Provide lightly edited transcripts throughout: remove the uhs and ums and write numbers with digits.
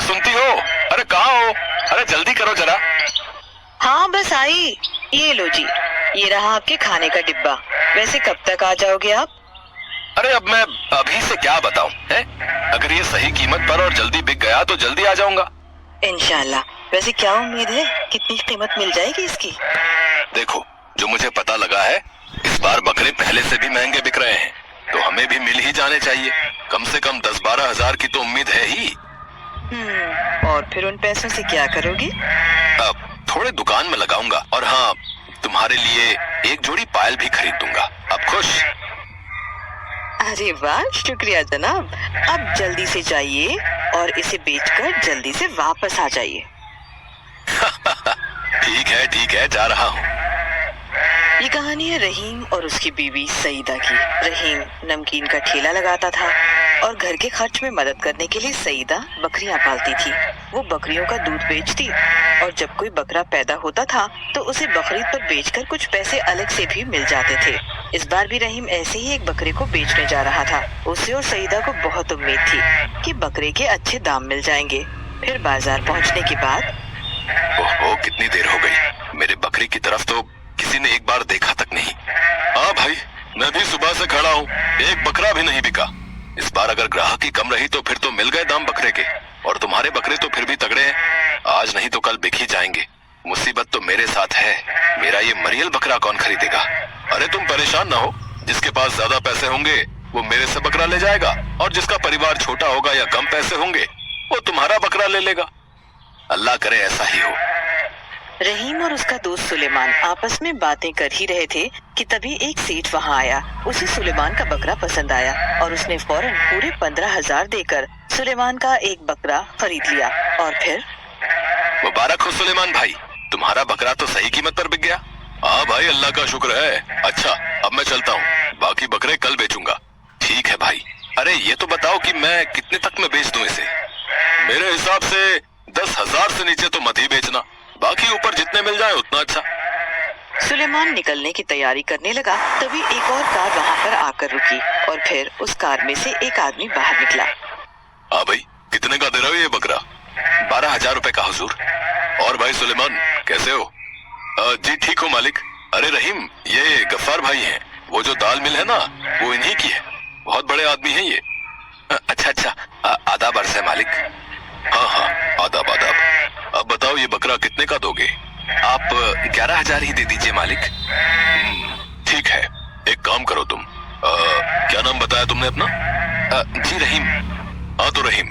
सुनती हो? अरे कहाँ हो? अरे जल्दी करो जरा। हाँ बस आई। ये लो जी, ये रहा आपके खाने का डिब्बा। वैसे कब तक आ जाओगे आप? अरे अब मैं अभी से क्या बताऊं है? अगर ये सही कीमत पर और जल्दी बिक गया तो जल्दी आ जाऊंगा। इंशाल्लाह। वैसे क्या उम्मीद है, कितनी कीमत मिल जाएगी इसकी? देखो, जो मुझे पता लगा है, इस बार बकरे पहले से भी महंगे बिक रहे हैं, तो हमें भी मिल ही जाने चाहिए। कम से कम 10-12 हजार की तो उम्मीद है ही। और फिर उन पैसों से क्या करोगे? अब थोड़े दुकान में लगाऊंगा, और हाँ, तुम्हारे लिए एक जोड़ी पायल भी खरीद दूंगा। अब खुश? अरे वाह, शुक्रिया जनाब। अब जल्दी से जाइए और इसे बेचकर जल्दी से वापस आ जाइए। ठीक है, जा रहा हूँ। ये कहानी है रहीम और उसकी बीवी सईदा की। रहीम नमकीन का ठेला लगाता था और घर के खर्च में मदद करने के लिए सईदा बकरियां पालती थी। वो बकरियों का दूध बेचती और जब कोई बकरा पैदा होता था तो उसे बकरीद पर बेचकर कुछ पैसे अलग से भी मिल जाते थे। इस बार भी रहीम ऐसे ही एक बकरे को बेचने जा रहा था। उसे और सईदा को बहुत उम्मीद थी कि बकरे के अच्छे दाम मिल जाएंगे। फिर बाजार पहुंचने के बाद ओहो, कितनी देर हो गई। मेरे बकरी की तरफ तो किसी ने एक बार देखा तक नहीं। हाँ भाई, मैं भी सुबह से खड़ा हूँ, एक बकरा भी नहीं बिका। इस बार अगर ग्राहकी कम रही तो फिर तो मिल गए दाम बकरे के, और तुम्हारे बकरे तो फिर भी तगड़े हैं। आज नहीं तो कल बिक ही जाएंगे। मुसीबत तो मेरे साथ है। मेरा ये मरियल बकरा कौन खरीदेगा? अरे तुम परेशान ना हो, जिसके पास ज्यादा पैसे होंगे वो मेरे से बकरा ले जाएगा, और जिसका परिवार छोटा होगा या कम पैसे होंगे वो तुम्हारा बकरा ले लेगा। अल्लाह करे ऐसा ही हो। रहीम और उसका दोस्त सुलेमान आपस में बातें कर ही रहे थे कि तभी एक सेठ वहाँ आया। उसे सुलेमान का बकरा पसंद आया और उसने फौरन पूरे 15,000 देकर सुलेमान का एक बकरा खरीद लिया। और फिर मुबारक हो सुलेमान भाई, तुम्हारा बकरा तो सही कीमत पर बिक गया। हाँ भाई, अल्लाह का शुक्र है। अच्छा, अब मैं चलता हूँ, बाकी बकरे कल बेचूंगा। ठीक है भाई। अरे ये तो बताओ कि मैं कितने तक में बेच दूं इसे? मेरे हिसाब से 10,000 से नीचे तो मत ही बेचना, बाकी ऊपर जितने मिल जाए उतना अच्छा। सुलेमान निकलने की तैयारी करने लगा, तभी एक और कार वहाँ पर आकर रुकी और फिर उस कार में से एक आदमी बाहर निकला। हाँ भाई, कितने का दे रहे हो ये बकरा? 12,000 रुपए का हुजूर। और भाई सुलेमान, कैसे हो? जी ठीक हो मालिक। अरे रहीम, ये गफ्फार भाई हैं, वो जो दाल मिल है ना, वो इन्हीं की है। बहुत बड़े आदमी हैं ये। अच्छा, आदाब अर्ज़ है मालिक। हाँ, आदाब। अब बताओ, ये बकरा कितने का दोगे? आप 11,000 ही दे दीजिए मालिक। ठीक है, एक काम करो तुम। क्या नाम बताया तुमने अपना? जी रहीम। हाँ तो रहीम,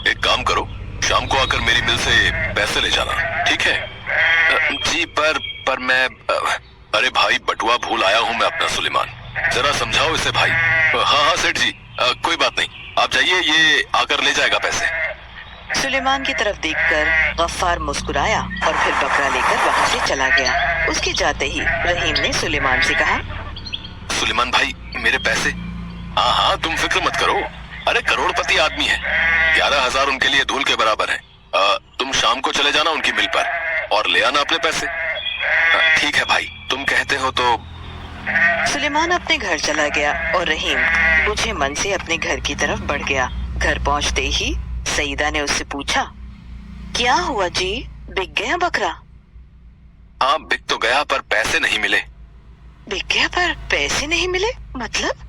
एक काम करो, शाम को आकर मेरी मिल से पैसे ले जाना, ठीक है? जी पर मैं अरे भाई, बटुआ भूल आया हूँ मैं अपना सुलेमान, जरा समझाओ इसे भाई। हाँ सेठ जी, कोई बात नहीं, आप जाइए, ये आकर ले जाएगा पैसे। सुलेमान की तरफ देखकर गफ्फार मुस्कुराया और फिर बकरा लेकर वहाँ से चला गया। उसके जाते ही रहीम ने सुलेमान से कहा, सुलेमान भाई, मेरे पैसे? हाँ, तुम फिक्र मत करो। अरे करोड़पति आदमी है, 11,000 उनके लिए धूल के बराबर है। तुम शाम को चले जाना उनकी मिल पर और ले आना अपने पैसे। ठीक है भाई, तुम कहते हो तो। सुलेमान अपने घर चला गया और रहीम बुझे मन से अपने घर की तरफ बढ़ गया। घर पहुँचते ही सईदा ने उससे पूछा, क्या हुआ जी, बिक गया बकरा? हाँ, बिक तो गया पर पैसे नहीं मिले। बिक गया पर पैसे नहीं मिले मतलब?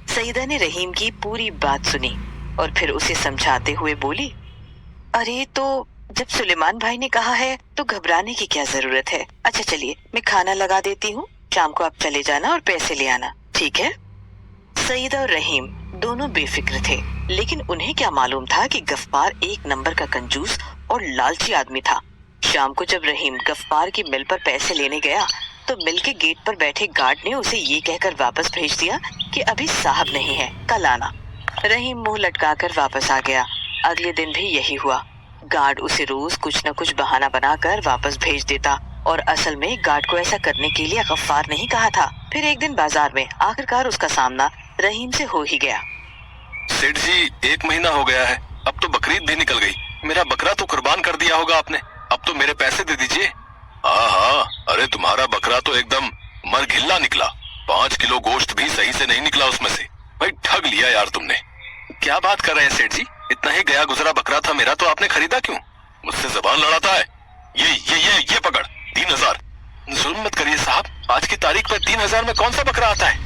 सईदा ने रहीम की पूरी बात सुनी और फिर उसे समझाते हुए बोली, अरे तो जब सुलेमान भाई ने कहा है तो घबराने की क्या जरूरत है। अच्छा चलिए, मैं खाना लगा देती हूँ, शाम को आप चले जाना और पैसे ले आना, ठीक है? सईदा और रहीम दोनों बेफिक्र थे, लेकिन उन्हें क्या मालूम था कि गफ्फार एक नंबर का कंजूस और लालची आदमी था। शाम को जब रहीम गफ्फार की मिल पर पैसे लेने गया तो मिल के गेट पर बैठे गार्ड ने उसे ये कहकर वापस भेज दिया कि अभी साहब नहीं है, कल आना। रहीम मुंह लटकाकर वापस आ गया। अगले दिन भी यही हुआ। गार्ड उसे रोज कुछ न कुछ बहाना बनाकर वापस भेज देता और असल में गार्ड को ऐसा करने के लिए गफ्फार नहीं कहा था। फिर एक दिन बाजार में आखिरकार उसका सामना रहीम से हो ही गया। सेठ जी, 1 महीना हो गया है, अब तो बकरीद भी निकल गई। मेरा बकरा तो कुर्बान कर दिया होगा आपने, अब तो मेरे पैसे दे दीजिए। हाँ, अरे तुम्हारा बकरा तो एकदम मरघिल्ला निकला, 5 किलो गोश्त भी सही से नहीं निकला उसमें से। भाई ठग लिया यार तुमने। क्या बात कर रहे हैं सेठ जी, इतना ही गया गुजरा बकरा था मेरा, तो आपने खरीदा क्यों? मुझसे जबान लड़ाता है। ये पकड़ 3000। जुल्म मत करिए साहब, आज की तारीख में 3000 में कौन सा बकरा आता है?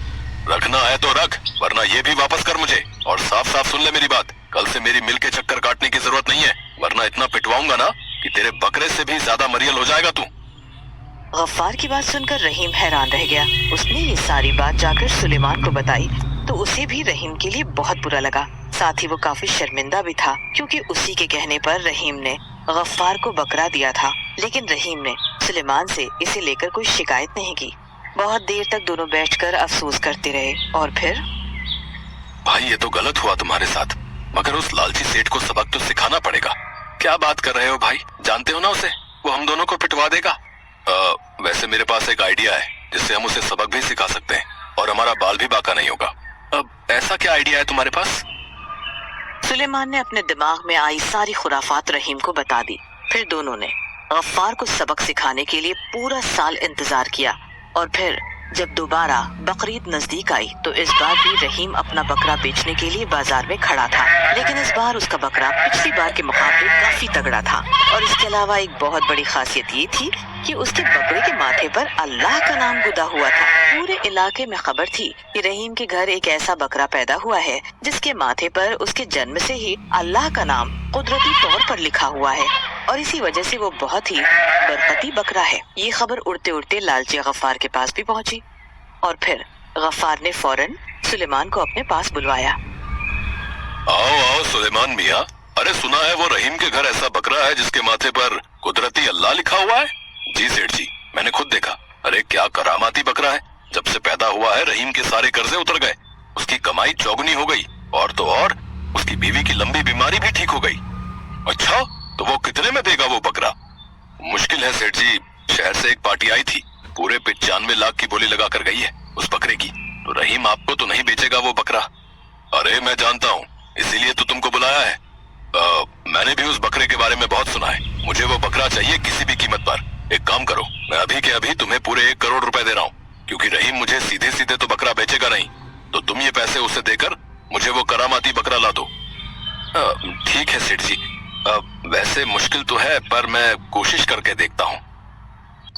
रखना है तो रख, वरना ये भी वापस कर मुझे। और साफ साफ सुन ले मेरी बात, कल से मेरी मिल के चक्कर काटने की जरूरत नहीं है, वरना इतना पिटवाऊंगा ना कि तेरे बकरे से भी ज्यादा मरियल हो जाएगा तू। गफ्फार की बात सुनकर रहीम हैरान रह गया। उसने ये सारी बात जाकर सुलेमान को बताई तो उसे भी रहीम के लिए बहुत बुरा लगा। साथ ही वो काफी शर्मिंदा भी था, क्योंकि उसी के कहने पर रहीम ने गफ्फार को बकरा दिया था। लेकिन रहीम ने सुलेमान से इसे लेकर कोई शिकायत नहीं की। बहुत देर तक दोनों बैठकर अफसोस करते रहे। और फिर भाई ये तो गलत हुआ तुम्हारे साथ, मगर उस लालची सेठ को सबक तो सिखाना पड़ेगा। क्या बात कर रहे हो भाई, जानते हो ना उसे, वो हम दोनों को पिटवा देगा। वैसे मेरे पास एक आइडिया है जिससे हम उसे सबक भी सिखा सकते हैं और हमारा बाल भी बाका नहीं होगा। अब ऐसा क्या आइडिया है तुम्हारे पास? सुलेमान ने अपने दिमाग में आई सारी खुराफात रहीम को बता दी। फिर दोनों ने गफ्फार को सबक सिखाने के लिए पूरा साल इंतजार किया। और फिर जब दोबारा बकरीद नजदीक आई तो इस बार भी रहीम अपना बकरा बेचने के लिए बाजार में खड़ा था। लेकिन इस बार उसका बकरा पिछली बार के मुकाबले काफी तगड़ा था। और इसके अलावा एक बहुत बड़ी खासियत ये थी कि उसके बकरे के माथे पर अल्लाह का नाम गुदा हुआ था। पूरे इलाके में खबर थी कि रहीम के घर एक ऐसा बकरा पैदा हुआ है जिसके माथे पर उसके जन्म से ही अल्लाह का नाम कुदरती तौर पर लिखा हुआ है, और इसी वजह से वो बहुत ही बरकती बकरा है। ये खबर उड़ते उड़ते लालची गफ्फार के पास भी पहुंची। और फिर गफ्फार ने फौरन सुलेमान को अपने पास बुलवाया। आओ सुलेमान मियाँ, अरे सुना है वो रहीम के घर ऐसा बकरा है जिसके माथे पर कुदरती अल्लाह लिखा हुआ है। जी सेठ जी, मैंने खुद देखा। अरे क्या करामाती बकरा है, जब से पैदा हुआ है रहीम के सारे कर्जे उतर गए, उसकी कमाई चौगुनी हो गई, और तो और उसकी बीवी की लंबी बीमारी भी ठीक हो गई। अच्छा, तो वो कितने में देगा वो बकरा? मुश्किल है सेठ जी, शहर से एक पार्टी आई थी, पूरे 95 लाख की बोली लगा कर गई है उस बकरे की। तो रहीम आपको तो नहीं बेचेगा वो बकरा। अरे मैं जानता हूँ, इसीलिए तो तुमको बुलाया है। मैंने भी उस बकरे के बारे में बहुत सुना है। मुझे वो बकरा चाहिए किसी भी कीमत पर। एक काम करो, मैं अभी के अभी तुम्हें पूरे 1 करोड़ रुपए दे रहा हूँ, क्योंकि रहीम मुझे सीधे सीधे तो बकरा बेचेगा नहीं। तो तुम ये पैसे उसे देकर मुझे वो करामाती बकरा ला दो। ठीक है सेठ जी, वैसे मुश्किल तो है, पर मैं कोशिश करके देखता हूँ।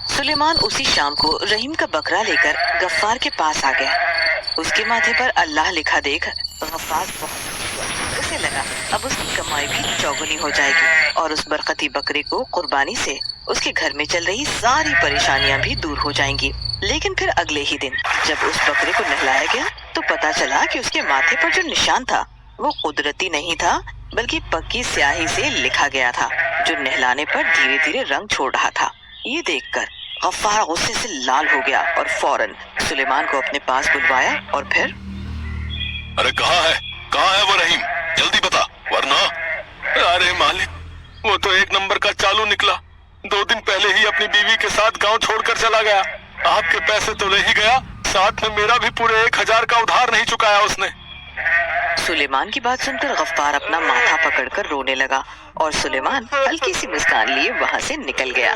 सुलेमान उसी शाम को रहीम का बकरा लेकर गफ्फार के पास आ गया। उसके माथे पर अल्लाह लिखा देख गफ्फार उसे लगा अब उसकी कमाई भी चौगुनी हो जाएगी, और उस बरकती बकरे को कुर्बानी से उसके घर में चल रही सारी परेशानियां भी दूर हो जाएंगी। लेकिन फिर अगले ही दिन जब उस बकरे को नहलाया गया तो पता चला कि उसके माथे पर जो निशान था वो कुदरती नहीं था, बल्कि पक्की स्याही से लिखा गया था, जो नहलाने पर धीरे धीरे रंग छोड़ रहा था। ये देखकर गफ्फार गुस्से से लाल हो गया और फौरन सुलेमान को अपने पास बुलवाया। और फिर अरे कहाँ है वो रहीम, जल्दी बता, वरना। अरे मालिक, वो तो 1 नंबर का चालू निकला। 2 दिन पहले ही अपनी बीवी के साथ गांव छोड़कर चला गया। आपके पैसे तो ले ही गया, साथ में मेरा भी पूरे 1000 का उधार नहीं चुकाया उसने। सुलेमान की बात सुनकर गफ्फार अपना माथा पकड़कर रोने लगा और सुलेमान हल्की सी मुस्कान लिए वहाँ से निकल गया।